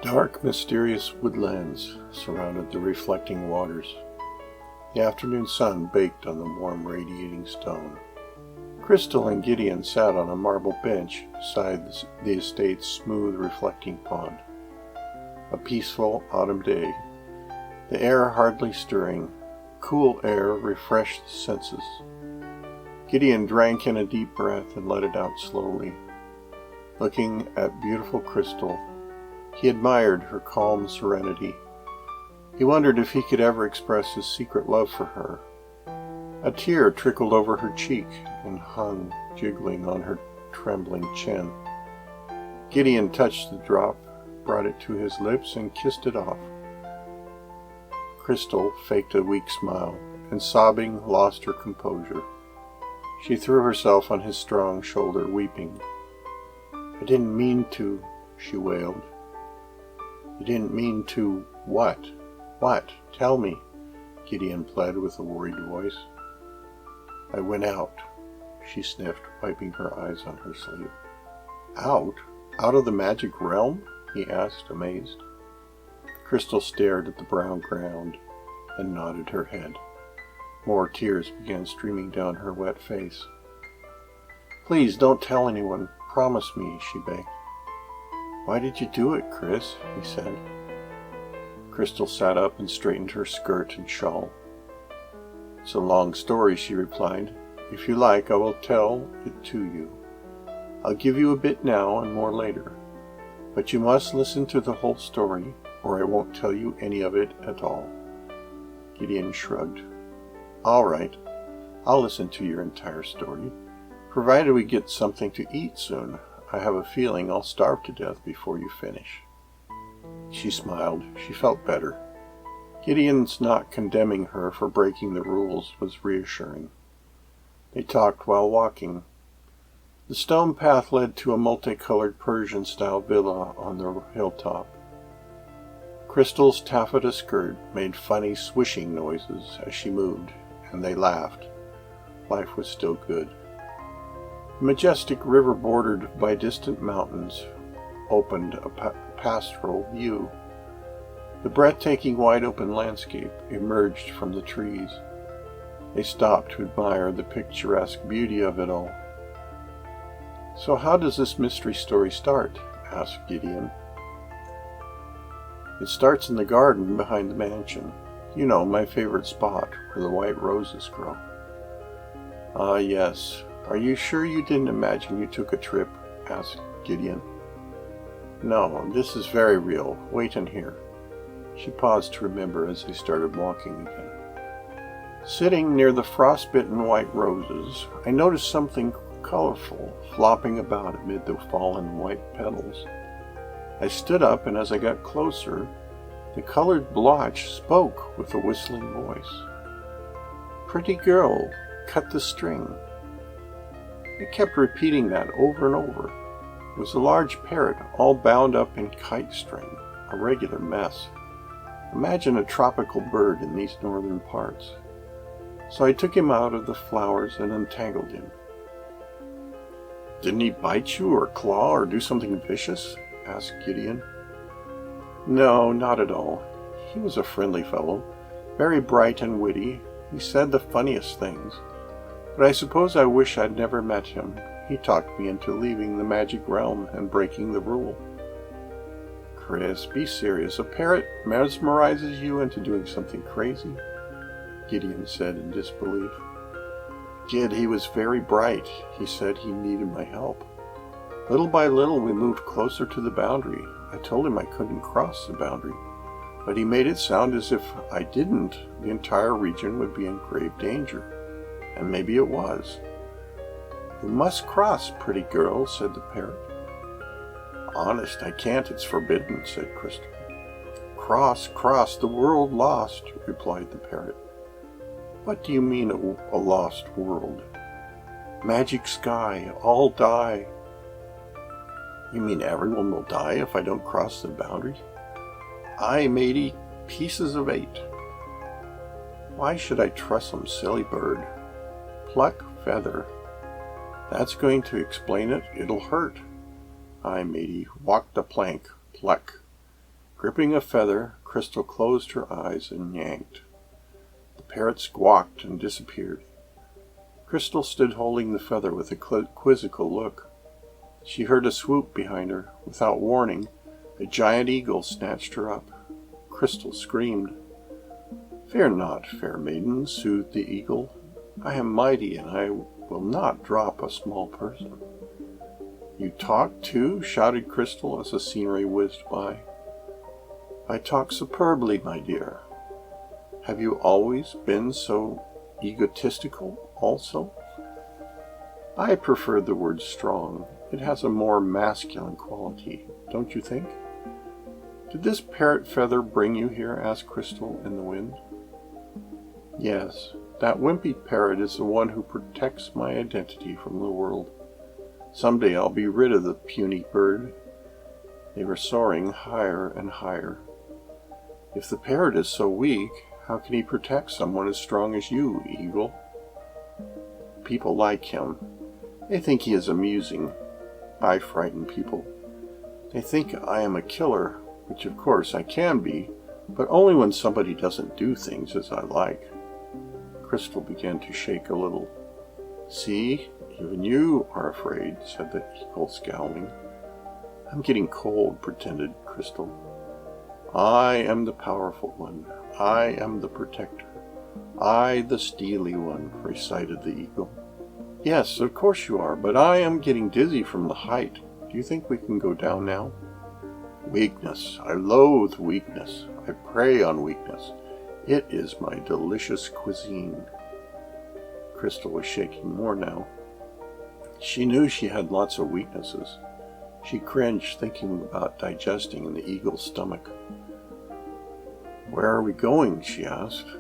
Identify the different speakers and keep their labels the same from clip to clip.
Speaker 1: Dark, mysterious woodlands surrounded the reflecting waters. The afternoon sun baked on the warm, radiating stone. Crystal and Gideon sat on a marble bench beside the estate's smooth, reflecting pond. A peaceful autumn day. The air hardly stirring. Cool air refreshed the senses. Gideon drank in a deep breath and let it out slowly. Looking at beautiful Crystal, he admired her calm serenity. He wondered if he could ever express his secret love for her. A tear trickled over her cheek and hung, jiggling on her trembling chin. Gideon touched the drop, brought it to his lips, and kissed it off. Crystal faked a weak smile, and sobbing, lost her composure. She threw herself on his strong shoulder, weeping. "I didn't mean to," she wailed. "You didn't mean to what? What? Tell me," Gideon pled with a worried voice. "I went out," she sniffed, wiping her eyes on her sleeve. "Out? Out of the magic realm?" he asked, amazed. Crystal stared at the brown ground and nodded her head. More tears began streaming down her wet face. "Please don't tell anyone. Promise me," she begged. "Why did you do it, Chris?" he said. Crystal sat up and straightened her skirt and shawl. "It's a long story," she replied. "If you like, I will tell it to you. I'll give you a bit now and more later. But you must listen to the whole story, or I won't tell you any of it at all." Gideon shrugged. "All right, I'll listen to your entire story, provided we get something to eat soon. I have a feeling I'll starve to death before you finish." She smiled. She felt better. Gideon's not condemning her for breaking the rules was reassuring. They talked while walking. The stone path led to a multicolored Persian-style villa on the hilltop. Crystal's taffeta skirt made funny swishing noises as she moved, and they laughed. Life was still good. The majestic river bordered by distant mountains opened a pastoral view. The breathtaking wide-open landscape emerged from the trees. They stopped to admire the picturesque beauty of it all. "So how does this mystery story start?" asked Gideon. "It starts in the garden behind the mansion. You know, my favorite spot where the white roses grow." "Ah, yes. Are you sure you didn't imagine you took a trip?" asked Gideon. "No, this is very real. Wait in here." She paused to remember as they started walking again. Sitting near the frostbitten white roses, I noticed something colorful flopping about amid the fallen white petals. I stood up, and as I got closer, the colored blotch spoke with a whistling voice. "Pretty girl, cut the string." It kept repeating that over and over. It was a large parrot, all bound up in kite string, a regular mess. Imagine a tropical bird in these northern parts. So I took him out of the flowers and untangled him. "Didn't he bite you or claw or do something vicious?" asked Gideon. "No, not at all. He was a friendly fellow, very bright and witty. He said the funniest things. But I suppose I wish I'd never met him. He talked me into leaving the magic realm and breaking the rule." "Chris, be serious. A parrot mesmerizes you into doing something crazy?" Gideon said in disbelief. "Gid, he was very bright. He said he needed my help. Little by little we moved closer to the boundary. I told him I couldn't cross the boundary, but he made it sound as if I didn't, the entire region would be in grave danger. And maybe it was." "You must cross, pretty girl," said the parrot. "Honest, I can't. It's forbidden," said Crystal. "Cross, cross, the world lost," replied the parrot. "What do you mean, a lost world?" "Magic sky, all die." "You mean everyone will die if I don't cross the boundary?" "Aye, matey, pieces of 8. "Why should I trust some silly bird?" "Pluck feather. That's going to explain it. It'll hurt." "Aye, matey, walk the plank. Pluck." Gripping a feather, Crystal closed her eyes and yanked. The parrot squawked and disappeared. Crystal stood holding the feather with a quizzical look. She heard a swoop behind her. Without warning, a giant eagle snatched her up. Crystal screamed. "Fear not, fair maiden," soothed the eagle. "I am mighty, and I will not drop a small person." "You talk too?" shouted Crystal as the scenery whizzed by. "I talk superbly, my dear." "Have you always been so egotistical also?" "I prefer the word strong. It has a more masculine quality, don't you think?" "Did this parrot feather bring you here?" asked Crystal in the wind. "Yes, that wimpy parrot is the one who protects my identity from the world. Someday I'll be rid of the puny bird." They were soaring higher and higher. "If the parrot is so weak, how can he protect someone as strong as you, Eagle?" "People like him. They think he is amusing. I frighten people. They think I am a killer, which of course I can be, but only when somebody doesn't do things as I like." Crystal began to shake a little. "See, even you are afraid," said the eagle, scowling. "I'm getting cold," pretended Crystal. "I am the powerful one. I am the protector. I, the steely one," recited the eagle. "Yes, of course you are, but I am getting dizzy from the height. Do you think we can go down now?" "Weakness. I loathe weakness. I prey on weakness. It is my delicious cuisine." Crystal was shaking more now. She knew she had lots of weaknesses. She cringed, thinking about digesting in the eagle's stomach. "Where are we going?" she asked.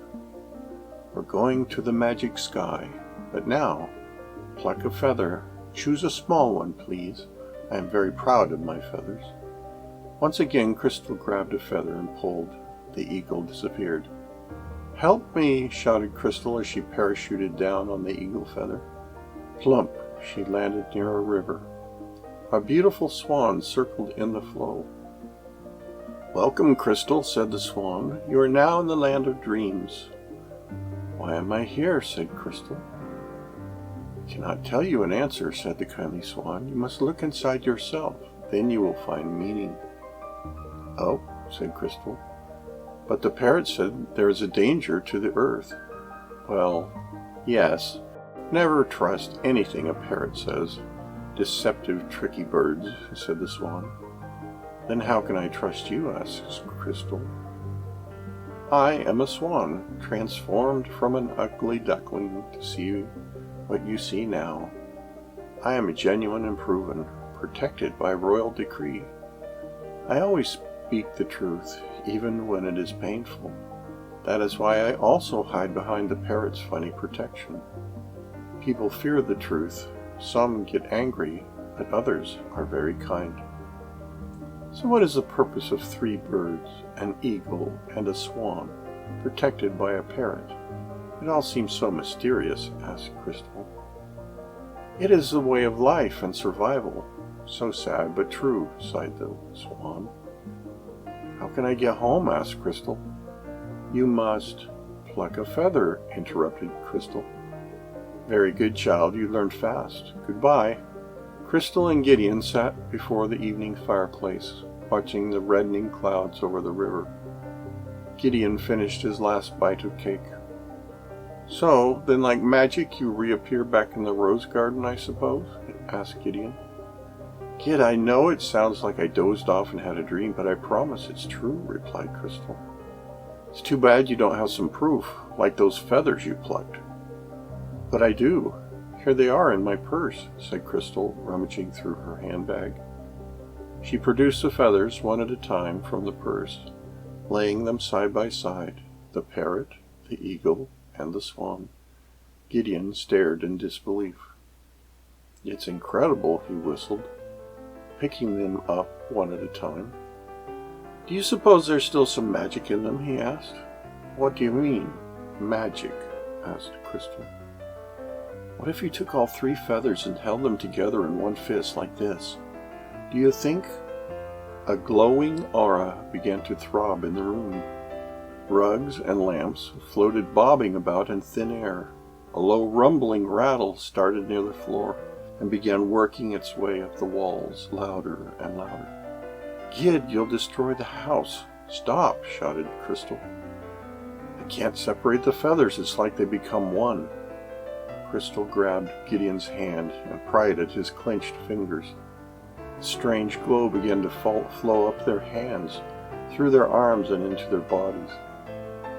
Speaker 1: "We're going to the magic sky. But now, pluck a feather. Choose a small one, please. I am very proud of my feathers." Once again, Crystal grabbed a feather and pulled. The eagle disappeared. "Help me!" shouted Crystal as she parachuted down on the eagle feather. Plump! She landed near a river. A beautiful swan circled in the flow. "Welcome, Crystal," said the swan. "You are now in the land of dreams." "Why am I here?" said Crystal. "I cannot tell you an answer," said the kindly swan. "You must look inside yourself. Then you will find meaning." "Oh," said Crystal. "But the parrot said there is a danger to the earth." "Well, yes. Never trust anything a parrot says. Deceptive, tricky birds," said the swan. "Then how can I trust you?" asked Crystal. "I am a swan, transformed from an ugly duckling to see what you see now. I am genuine and proven, protected by royal decree. I always speak the truth, even when it is painful. That is why I also hide behind the parrot's funny protection. People fear the truth. Some get angry, but others are very kind." "So what is the purpose of 3 birds, an eagle, and a swan, protected by a parrot? It all seems so mysterious," asked Crystal. "It is the way of life and survival. So sad but true," sighed the swan. "How can I get home?" asked Crystal. "You must pluck a feather," interrupted Crystal. "Very good, child. You learned fast. Goodbye." Crystal and Gideon sat before the evening fireplace, watching the reddening clouds over the river. Gideon finished his last bite of cake. "So, then like magic you reappear back in the rose garden, I suppose?" asked Gideon. "Kid, I know it sounds like I dozed off and had a dream, but I promise it's true," replied Crystal. "It's too bad you don't have some proof, like those feathers you plucked." "But I do. Here they are in my purse," said Crystal, rummaging through her handbag. She produced the feathers one at a time from the purse, laying them side by side, the parrot, the eagle, and the swan. Gideon stared in disbelief. "It's incredible," he whistled, picking them up one at a time. "Do you suppose there's still some magic in them?" he asked. "What do you mean, magic?" asked Crystal. "What if you took all 3 feathers and held them together in one fist like this? Do you think A glowing aura began to throb in the room. Rugs and lamps floated bobbing about in thin air. A low rumbling rattle started near the floor and began working its way up the walls, louder and louder. "Gid, you'll destroy the house. Stop," shouted Crystal. "I can't separate the feathers. It's like they become one." Crystal grabbed Gideon's hand and pried at his clenched fingers. A strange glow began to flow up their hands, through their arms and into their bodies.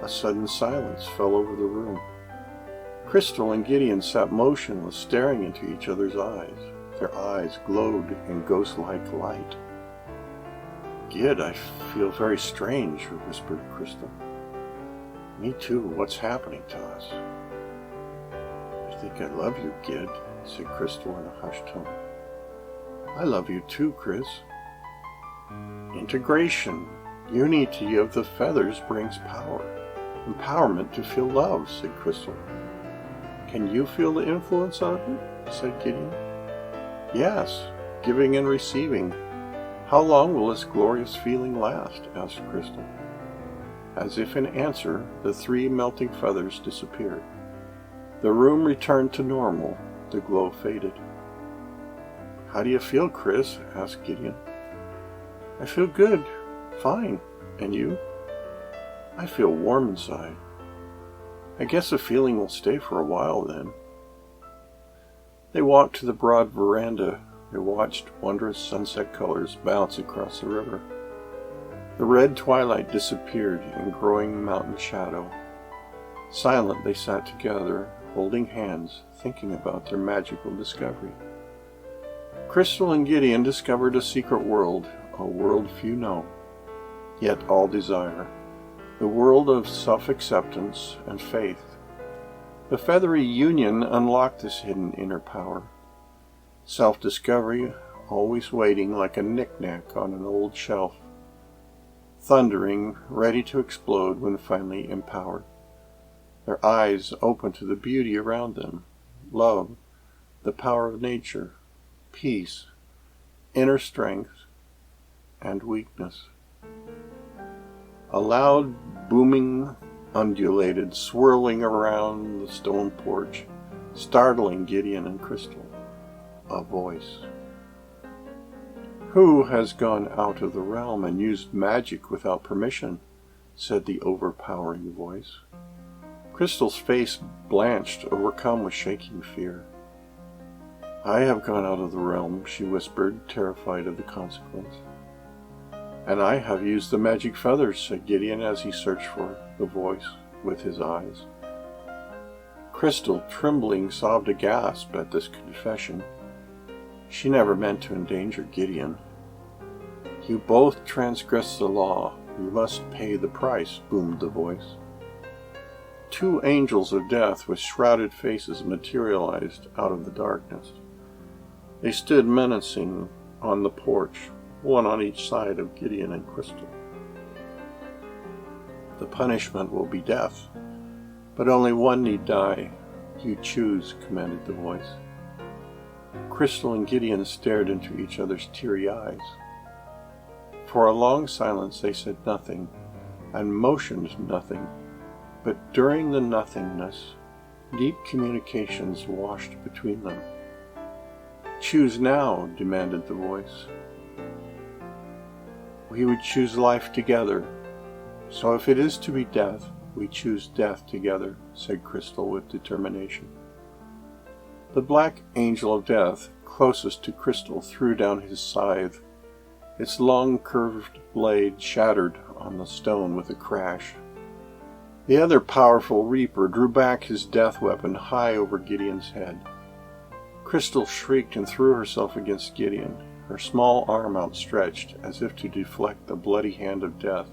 Speaker 1: A sudden silence fell over the room. Crystal and Gideon sat motionless, staring into each other's eyes. Their eyes glowed in ghost-like light. "Gid, I feel very strange," whispered Crystal. "Me too. What's happening to us?" "I think I love you, Gid," said Crystal in a hushed tone. "I love you too, Chris." "Integration. Unity of the feathers brings power. Empowerment to feel love," said Crystal. "Can you feel the influence of it?" said Gideon. "Yes, giving and receiving. How long will this glorious feeling last?" asked Crystal. As if in answer, the 3 melting feathers disappeared. The room returned to normal. The glow faded. "How do you feel, Chris?" asked Gideon. "I feel good. Fine. And you?" "I feel warm inside." "I guess the feeling will stay for a while then." They walked to the broad veranda. They watched wondrous sunset colors bounce across the river. The red twilight disappeared in growing mountain shadow. Silent, they sat together, holding hands, thinking about their magical discovery. Crystal and Gideon discovered a secret world, a world few know, yet all desire, the world of self-acceptance and faith. The feathery union unlocked this hidden inner power. Self-discovery, always waiting like a knick-knack on an old shelf, thundering, ready to explode when finally empowered. Their eyes open to the beauty around them, love, the power of nature, peace, inner strength, and weakness. A loud, booming undulated, swirling around the stone porch, startling Gideon and Crystal. A voice. "Who has gone out of the realm and used magic without permission?" said the overpowering voice. Crystal's face blanched, overcome with shaking fear. "I have gone out of the realm," she whispered, terrified of the consequence. "And I have used the magic feathers," said Gideon as he searched for the voice with his eyes. Crystal, trembling, sobbed a gasp at this confession. She never meant to endanger Gideon. "You both transgressed the law. You must pay the price," boomed the voice. 2 angels of death with shrouded faces materialized out of the darkness. They stood menacing on the porch, one on each side of Gideon and Crystal. "The punishment will be death, but only one need die. You choose," commanded the voice. Crystal and Gideon stared into each other's teary eyes. For a long silence they said nothing, and motioned nothing, but during the nothingness, deep communications washed between them. "Choose now," demanded the voice. "We would choose life together, so if it is to be death, we choose death together," said Crystal with determination. The black angel of death, closest to Crystal, threw down his scythe. Its long curved blade shattered on the stone with a crash. The other powerful reaper drew back his death weapon high over Gideon's head. Crystal shrieked and threw herself against Gideon, her small arm outstretched as if to deflect the bloody hand of death.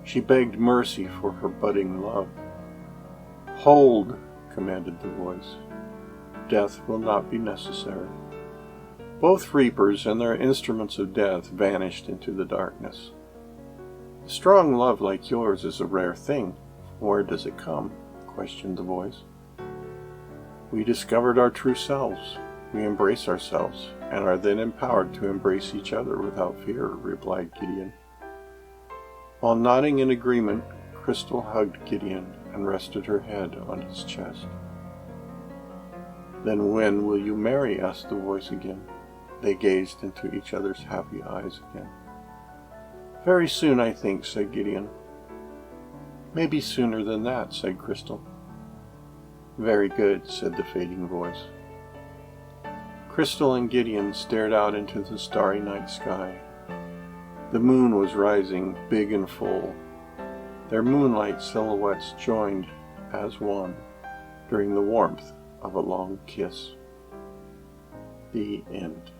Speaker 1: She begged mercy for her budding love. "Hold," commanded the voice. "Death will not be necessary." Both reapers and their instruments of death vanished into the darkness. "A strong love like yours is a rare thing. Where does it come?" questioned the voice. "We discovered our true selves. We embrace ourselves and are then empowered to embrace each other without fear, replied Gideon. While nodding in agreement, Crystal hugged Gideon and rested her head on his chest. Then when will you marry? Asked the voice again. They gazed into each other's happy eyes again. Very soon, I think, said Gideon. Maybe sooner than that, said Crystal. Very good, said the fading voice. Crystal and Gideon stared out into the starry night sky. The moon was rising big and full. Their moonlight silhouettes joined as one during the warmth of a long kiss. The end.